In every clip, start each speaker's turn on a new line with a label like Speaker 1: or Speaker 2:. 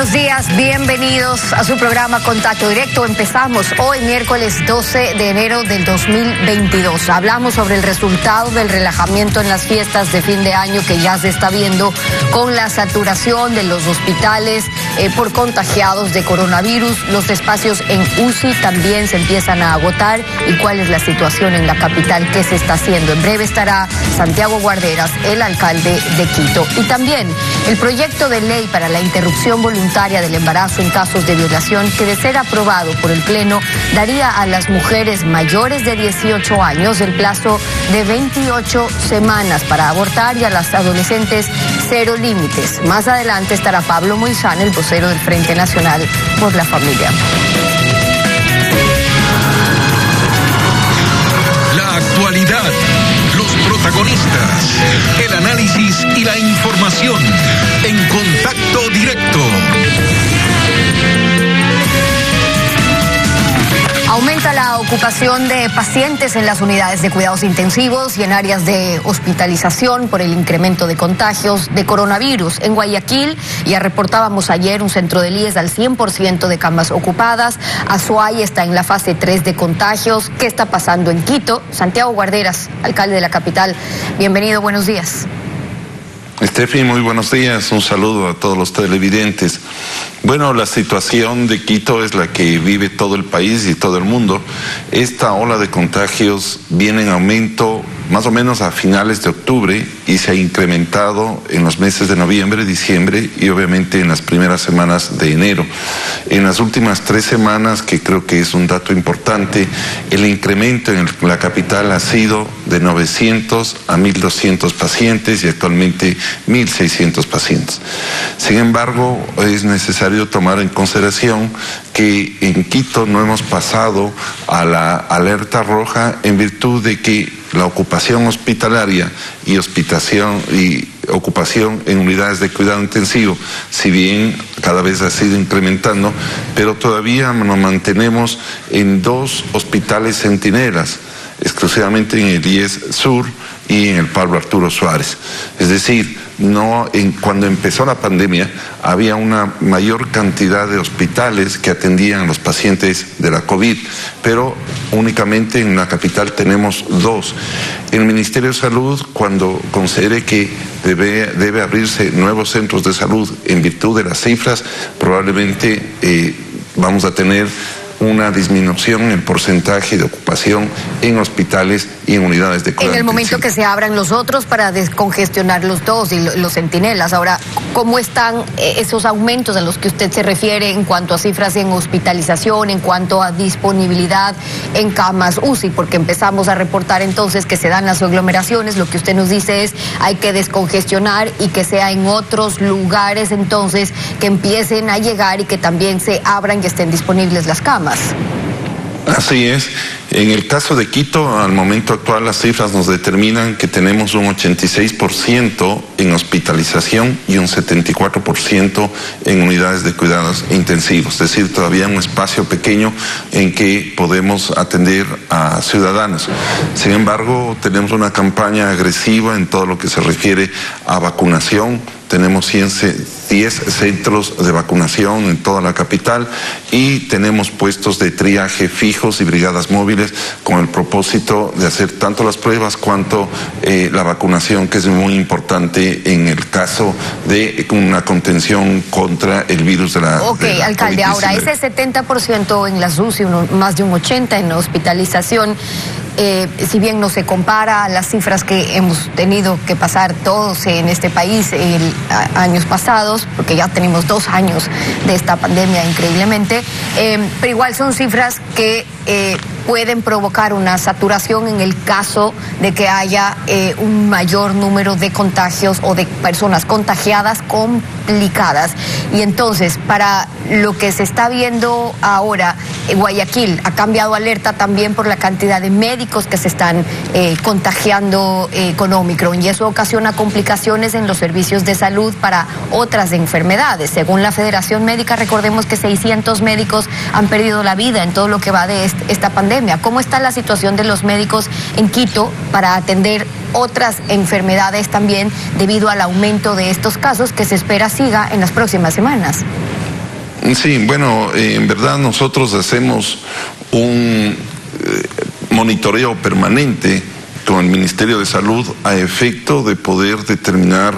Speaker 1: buenos días, bienvenidos a su programa Contacto Directo. Empezamos hoy, miércoles 12 de enero del 2022. Hablamos sobre el resultado del relajamiento en las fiestas de fin de año que ya se está viendo con la saturación de los hospitales por contagiados de coronavirus. Los espacios en UCI también se empiezan a agotar. ¿Y cuál es la situación en la capital? ¿Qué se está haciendo? En breve estará Santiago Guarderas, el alcalde de Quito. Y también el proyecto de ley para la interrupción voluntaria del embarazo en casos de violación, que de ser aprobado por el Pleno daría a las mujeres mayores de 18 años el plazo de 28 semanas para abortar y a las adolescentes 0 límites. Más adelante estará Pablo Moizán, el vocero del Frente Nacional por la Familia.
Speaker 2: La actualidad, los protagonistas, el análisis y la información en Contacto Directo.
Speaker 1: Aumenta la ocupación de pacientes en las unidades de cuidados intensivos y en áreas de hospitalización por el incremento de contagios de coronavirus. En Guayaquil, ya reportábamos ayer, un centro del IES al 100% de camas ocupadas. Azuay está en la fase 3 de contagios. ¿Qué está pasando en Quito? Santiago Guarderas, alcalde de la capital. Bienvenido, buenos días.
Speaker 3: Estefi, muy buenos días, un saludo a todos los televidentes. Bueno, la situación de Quito es la que vive todo el país y todo el mundo. Esta ola de contagios viene en aumento más o menos a finales de octubre y se ha incrementado en los meses de noviembre, diciembre y obviamente en las primeras semanas de enero. En las últimas 3 semanas, que creo que es un dato importante, el incremento en la capital ha sido de 900 a 1.200 pacientes y actualmente 1.600 pacientes. Sin embargo, es necesario tomar en consideración que en Quito no hemos pasado a la alerta roja en virtud de que la ocupación hospitalaria y ocupación en unidades de cuidado intensivo, si bien cada vez ha sido incrementando, pero todavía nos mantenemos en 2 hospitales centinelas, exclusivamente en el IES Sur y en el Pablo Arturo Suárez. Es decir, cuando empezó la pandemia había una mayor cantidad de hospitales que atendían a los pacientes de la COVID, pero únicamente en la capital tenemos 2. El Ministerio de Salud, cuando considere que debe abrirse nuevos centros de salud en virtud de las cifras, probablemente vamos a tener una disminución en el porcentaje de ocupación en hospitales y en unidades de cuidado.
Speaker 1: En el momento que se abran los otros para descongestionar los 2 y los centinelas. Ahora, ¿cómo están esos aumentos a los que usted se refiere en cuanto a cifras en hospitalización, en cuanto a disponibilidad en camas UCI? Porque empezamos a reportar entonces que se dan las aglomeraciones. Lo que usted nos dice es hay que descongestionar y que sea en otros lugares entonces que empiecen a llegar y que también se abran y estén disponibles las camas.
Speaker 3: Así es. En el caso de Quito, al momento actual las cifras nos determinan que tenemos un 86% en hospitalización y un 74% en unidades de cuidados intensivos. Es decir, todavía un espacio pequeño en que podemos atender a ciudadanos. Sin embargo, tenemos una campaña agresiva en todo lo que se refiere a vacunación. Tenemos 10 centros de vacunación en toda la capital y tenemos puestos de triaje fijos y brigadas móviles con el propósito de hacer tanto las pruebas cuanto la vacunación, que es muy importante en el caso de una contención contra el virus de la
Speaker 1: alcalde,
Speaker 3: COVID-19.
Speaker 1: Ahora ese 70% en las UCI, más de un 80% en hospitalización, si bien no se compara a las cifras que hemos tenido que pasar todos en este país años pasados, porque ya tenemos 2 años de esta pandemia increíblemente, pero igual son cifras que pueden provocar una saturación en el caso de que haya un mayor número de contagios o de personas contagiadas complicadas. Y entonces, para lo que se está viendo ahora, Guayaquil ha cambiado alerta también por la cantidad de médicos que se están contagiando con Omicron, y eso ocasiona complicaciones en los servicios de salud para otras enfermedades. Según la Federación Médica, recordemos que 600 médicos han perdido la vida en todo lo que va de esta pandemia. ¿Cómo está la situación de los médicos en Quito para atender otras enfermedades también debido al aumento de estos casos que se espera siga en las próximas semanas?
Speaker 3: Sí, bueno, en verdad nosotros hacemos un monitoreo permanente con el Ministerio de Salud a efecto de poder determinar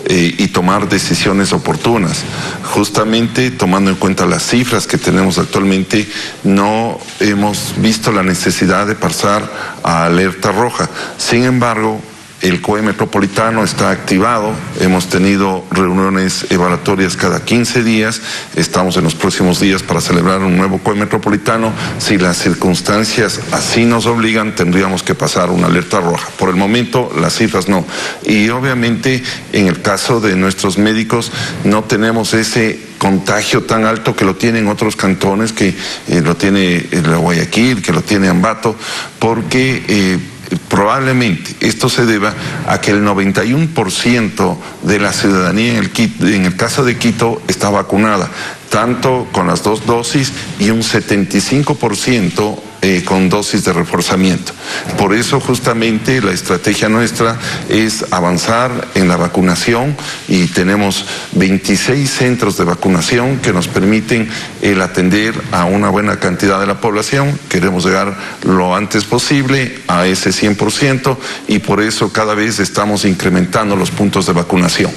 Speaker 3: y tomar decisiones oportunas. Justamente tomando en cuenta las cifras que tenemos actualmente, no hemos visto la necesidad de pasar a alerta roja. Sin embargo, el COE metropolitano está activado, hemos tenido reuniones evaluatorias cada 15 días, estamos en los próximos días para celebrar un nuevo COE metropolitano. Si las circunstancias así nos obligan, tendríamos que pasar una alerta roja. Por el momento, las cifras no. Y obviamente, en el caso de nuestros médicos, no tenemos ese contagio tan alto que lo tienen otros cantones, que lo tiene Guayaquil, que lo tiene Ambato, porque probablemente esto se deba a que el 91% de la ciudadanía en el caso de Quito está vacunada, tanto con las 2 dosis y un 75% con dosis de reforzamiento. Por eso justamente la estrategia nuestra es avanzar en la vacunación y tenemos 26 centros de vacunación que nos permiten el atender a una buena cantidad de la población. Queremos llegar lo antes posible a ese 100% y por eso cada vez estamos incrementando los puntos de vacunación.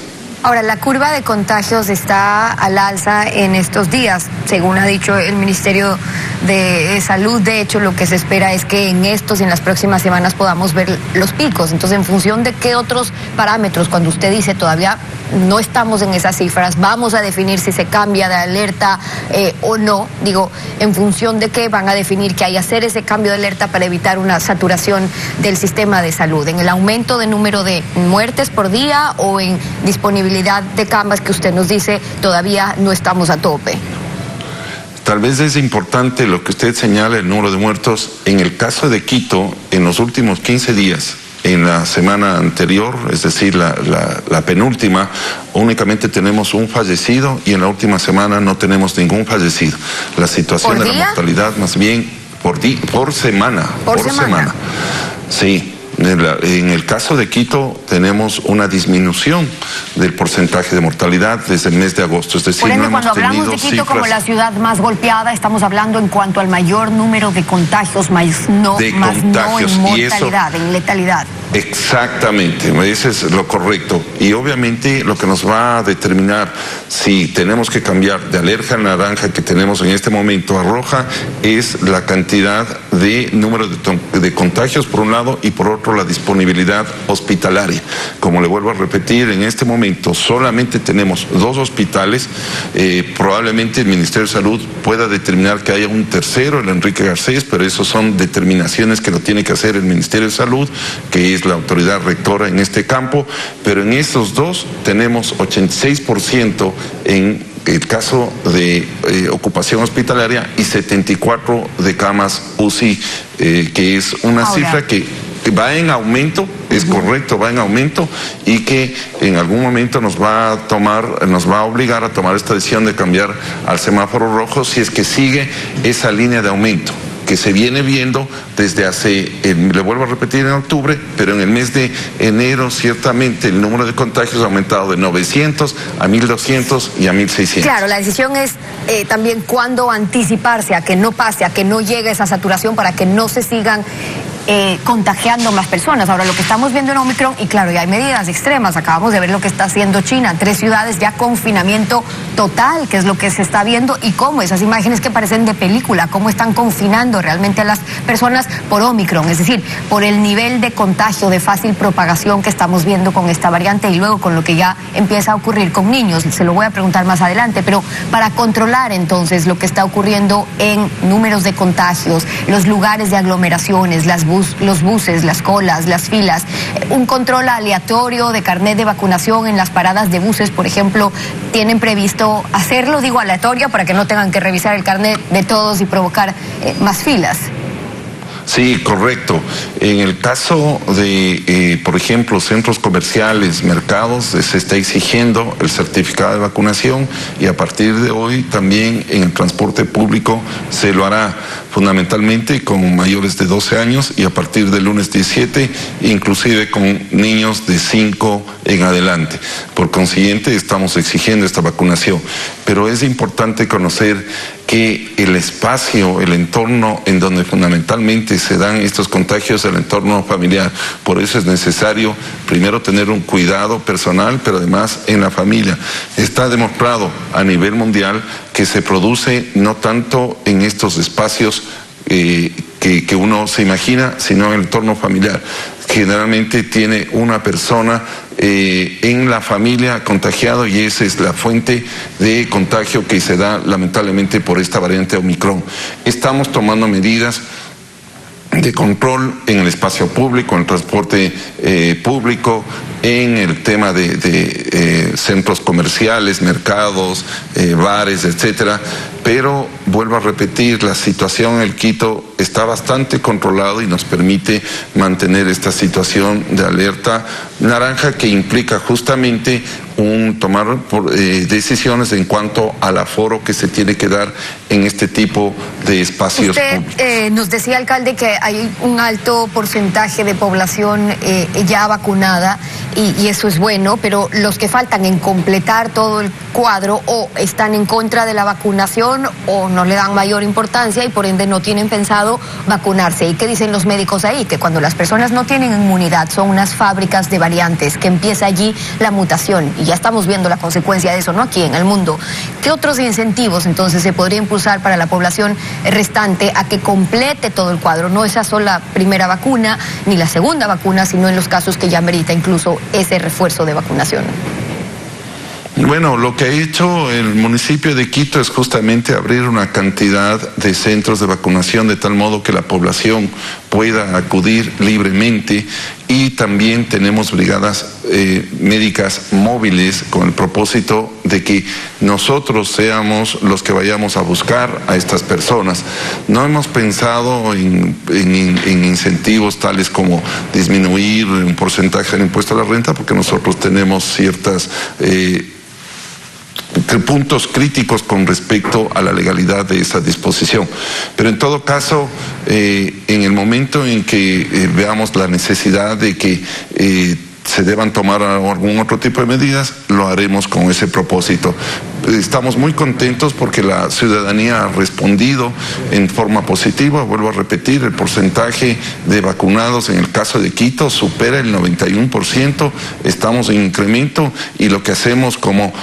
Speaker 1: Ahora, la curva de contagios está al alza en estos días, según ha dicho el Ministerio de Salud. De hecho, lo que se espera es que en estos y en las próximas semanas podamos ver los picos. Entonces, ¿en función de qué otros parámetros, cuando usted dice todavía no estamos en esas cifras, vamos a definir si se cambia de alerta o no? Digo, ¿en función de qué van a definir que hay que hacer ese cambio de alerta para evitar una saturación del sistema de salud? ¿En el aumento de número de muertes por día o en disponibilidad de camas que usted nos dice todavía no estamos a tope?
Speaker 3: Tal vez es importante lo que usted señala, el número de muertos. En el caso de Quito, en los últimos 15 días, en la semana anterior, es decir, la penúltima, únicamente tenemos un fallecido y en la última semana no tenemos ningún fallecido. La situación de la mortalidad más bien por semana.
Speaker 1: ¿Por semana?
Speaker 3: Sí. En el caso de Quito tenemos una disminución del porcentaje de mortalidad desde el mes de agosto. Es decir,
Speaker 1: por ende,
Speaker 3: no
Speaker 1: cuando hablamos de Quito como la ciudad más golpeada, estamos hablando en cuanto al mayor número de contagios, más no en mortalidad, en letalidad.
Speaker 3: Exactamente, ese es lo correcto. Y obviamente lo que nos va a determinar si tenemos que cambiar de alerta naranja que tenemos en este momento a roja es la cantidad de número de contagios por un lado y por otro la disponibilidad hospitalaria. Como le vuelvo a repetir, en este momento solamente tenemos 2 hospitales. Probablemente el Ministerio de Salud pueda determinar que haya un tercero, el Enrique Garcés, pero esos son determinaciones que lo tiene que hacer el Ministerio de Salud, que es la autoridad rectora en este campo, pero en esos 2 tenemos 86% en el caso de ocupación hospitalaria y 74 de camas UCI, que es una cifra que va en aumento, es correcto, va en aumento y que en algún momento nos va a obligar a tomar esta decisión de cambiar al semáforo rojo si es que sigue esa línea de aumento que se viene viendo desde hace, le vuelvo a repetir, en octubre, pero en el mes de enero ciertamente el número de contagios ha aumentado de 900 a 1.200 y a 1.600.
Speaker 1: Claro, la decisión es también cuándo anticiparse a que no pase, a que no llegue esa saturación para que no se sigan contagiando más personas. Ahora, lo que estamos viendo en Omicron, y claro, ya hay medidas extremas, acabamos de ver lo que está haciendo China, 3 ciudades ya confinamiento total, que es lo que se está viendo, y cómo esas imágenes que parecen de película, cómo están confinando realmente a las personas por Omicron, es decir, por el nivel de contagio, de fácil propagación que estamos viendo con esta variante y luego con lo que ya empieza a ocurrir con niños. Se lo voy a preguntar más adelante, pero para controlar entonces lo que está ocurriendo en números de contagios, los lugares de aglomeraciones, los buses, las colas, las filas, un control aleatorio de carnet de vacunación en las paradas de buses, por ejemplo, ¿tienen previsto hacerlo? Digo aleatorio para que no tengan que revisar el carnet de todos y provocar más filas.
Speaker 3: Sí, correcto. En el caso de, por ejemplo, centros comerciales, mercados, se está exigiendo el certificado de vacunación y a partir de hoy también en el transporte público se lo hará. fundamentalmente con mayores de 12 años y a partir del lunes 17, inclusive con niños de 5 en adelante. Por consiguiente, estamos exigiendo esta vacunación. Pero es importante conocer que el espacio, el entorno en donde fundamentalmente se dan estos contagios, el entorno familiar. Por eso es necesario primero tener un cuidado personal, pero además en la familia. Está demostrado a nivel mundial que se produce no tanto en estos espacios que uno se imagina, sino en el entorno familiar. Generalmente tiene una persona en la familia contagiado y esa es la fuente de contagio que se da lamentablemente por esta variante Omicron. Estamos tomando medidas de control en el espacio público, en el transporte público, en el tema de centros comerciales, mercados, bares, etcétera. Pero vuelvo a repetir, la situación en el Quito está bastante controlado y nos permite mantener esta situación de alerta naranja que implica justamente tomar decisiones en cuanto al aforo que se tiene que dar en este tipo de espacios públicos.
Speaker 1: Nos decía, alcalde, que hay un alto porcentaje de población ya vacunada y eso es bueno, pero los que faltan en completar todo el cuadro o están en contra de la vacunación o no le dan mayor importancia y por ende no tienen pensado vacunarse. ¿Y qué dicen los médicos ahí? Que cuando las personas no tienen inmunidad son unas fábricas de variantes, que empieza allí la mutación y ya estamos viendo la consecuencia de eso, no aquí en el mundo. ¿Qué otros incentivos entonces se podría impulsar para la población restante a que complete todo el cuadro? No esa sola primera vacuna ni la segunda vacuna, sino en los casos que ya merita incluso ese refuerzo de vacunación.
Speaker 3: Bueno, lo que ha hecho el municipio de Quito es justamente abrir una cantidad de centros de vacunación de tal modo que la población pueda acudir libremente y también tenemos brigadas médicas móviles con el propósito de que nosotros seamos los que vayamos a buscar a estas personas. No hemos pensado en incentivos tales como disminuir un porcentaje del impuesto a la renta porque nosotros tenemos ciertas puntos críticos con respecto a la legalidad de esa disposición. Pero en todo caso, en el momento en que veamos la necesidad de que se deban tomar algún otro tipo de medidas, lo haremos con ese propósito. Estamos muy contentos porque la ciudadanía ha respondido en forma positiva. Vuelvo a repetir, el porcentaje de vacunados en el caso de Quito supera el 91%, estamos en incremento y lo que hacemos como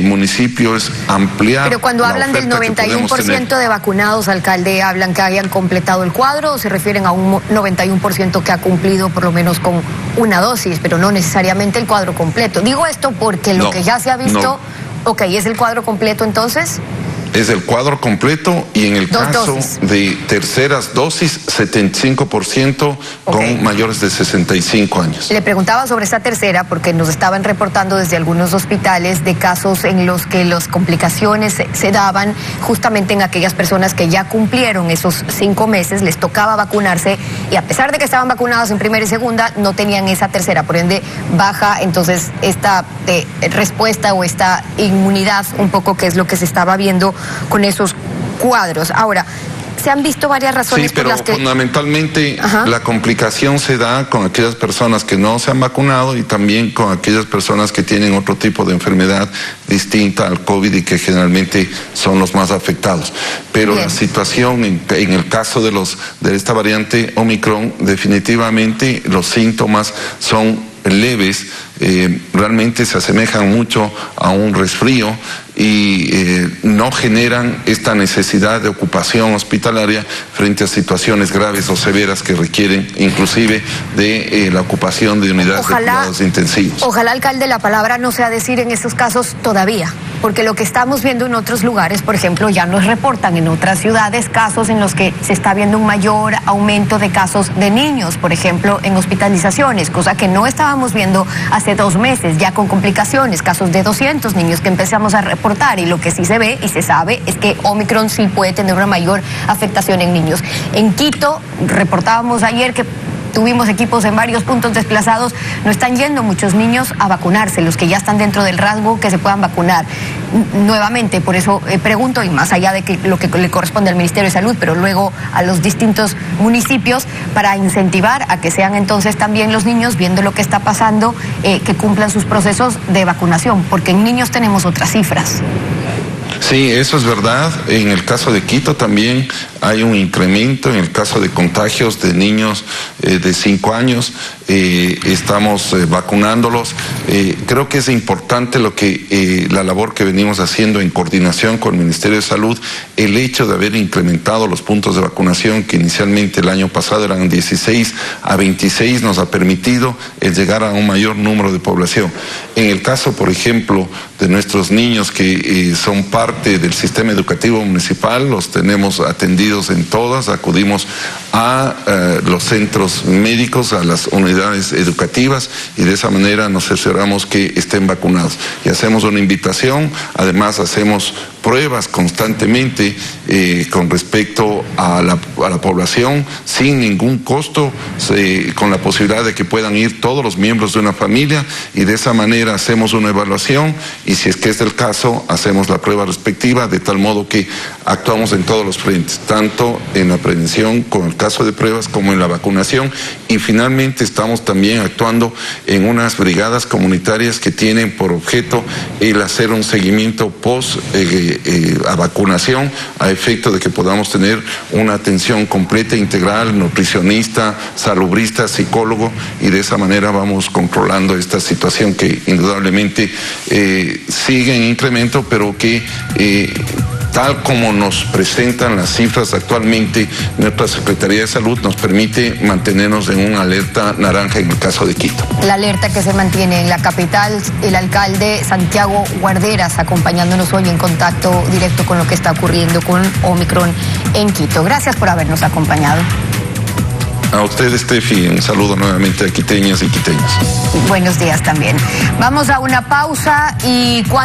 Speaker 3: municipio es ampliar.
Speaker 1: Pero cuando hablan del 91% de vacunados, alcalde, ¿hablan que hayan completado el cuadro o se refieren a un 91% que ha cumplido por lo menos con una dosis, pero no necesariamente el cuadro completo? Digo esto porque lo que ya se ha visto... Ok, ¿es el cuadro completo entonces?
Speaker 3: Es el cuadro completo y en el caso de terceras dosis, 75% con mayores de 65 años.
Speaker 1: Le preguntaba sobre esa tercera porque nos estaban reportando desde algunos hospitales de casos en los que las complicaciones se daban justamente en aquellas personas que ya cumplieron esos 5 meses, les tocaba vacunarse y a pesar de que estaban vacunados en primera y segunda, no tenían esa tercera, por ende baja entonces esta respuesta o esta inmunidad un poco, que es lo que se estaba viendo con esos cuadros. Ahora, se han visto varias razones por las que...
Speaker 3: Sí, pero fundamentalmente la complicación se da con aquellas personas que no se han vacunado y también con aquellas personas que tienen otro tipo de enfermedad distinta al COVID y que generalmente son los más afectados. Pero la situación en el caso de esta variante Omicron, definitivamente los síntomas son leves, realmente se asemejan mucho a un resfrío y no generan esta necesidad de ocupación hospitalaria frente a situaciones graves o severas que requieren inclusive de la ocupación de unidades de cuidados intensivos.
Speaker 1: Ojalá, alcalde, la palabra no sea decir en esos casos todavía, porque lo que estamos viendo en otros lugares, por ejemplo, ya nos reportan en otras ciudades casos en los que se está viendo un mayor aumento de casos de niños, por ejemplo, en hospitalizaciones, cosa que no estábamos viendo hace 2 meses, ya con complicaciones, casos de 200 niños que empezamos a reportar, y lo que sí se ve y se sabe es que Omicron sí puede tener una mayor afectación en niños. En Quito reportábamos ayer que tuvimos equipos en varios puntos desplazados, no están yendo muchos niños a vacunarse, los que ya están dentro del rasgo que se puedan vacunar. Nuevamente, por eso pregunto, y más allá de que lo que le corresponde al Ministerio de Salud, pero luego a los distintos municipios, para incentivar a que sean entonces también los niños, viendo lo que está pasando, que cumplan sus procesos de vacunación, porque en niños tenemos otras cifras.
Speaker 3: Sí, eso es verdad. En el caso de Quito también hay un incremento en el caso de contagios de niños de 5 años. Estamos vacunándolos. Creo que es importante la labor que venimos haciendo en coordinación con el Ministerio de Salud. El hecho de haber incrementado los puntos de vacunación, que inicialmente el año pasado eran 16 a 26, nos ha permitido llegar a un mayor número de población. En el caso, por ejemplo, de nuestros niños que son parte del sistema educativo municipal, los tenemos atendidos en todas, acudimos a los centros médicos, a las unidades educativas, y de esa manera nos aseguramos que estén vacunados. Y hacemos una invitación, además hacemos pruebas constantemente con respecto a la población, sin ningún costo, con la posibilidad de que puedan ir todos los miembros de una familia, y de esa manera hacemos una evaluación, y si es que es el caso, hacemos la prueba respectiva, de tal modo que actuamos en todos los frentes, tanto en la prevención, con el caso de pruebas, como en la vacunación, y finalmente estamos también actuando en unas brigadas comunitarias que tienen por objeto el hacer un seguimiento post a vacunación, a efecto de que podamos tener una atención completa, integral, nutricionista, salubrista, psicólogo, y de esa manera vamos controlando esta situación que indudablemente sigue en incremento, pero que tal como nos presentan las cifras actualmente, nuestra Secretaría de Salud nos permite mantenernos en una alerta naranja en el caso de Quito.
Speaker 1: La alerta que se mantiene en la capital, el alcalde Santiago Guarderas acompañándonos hoy en contacto directo con lo que está ocurriendo con Omicron en Quito. Gracias por habernos acompañado.
Speaker 3: A usted, Steffi, un saludo nuevamente a quiteñas y quiteños.
Speaker 1: Buenos días también. Vamos a una pausa y cuando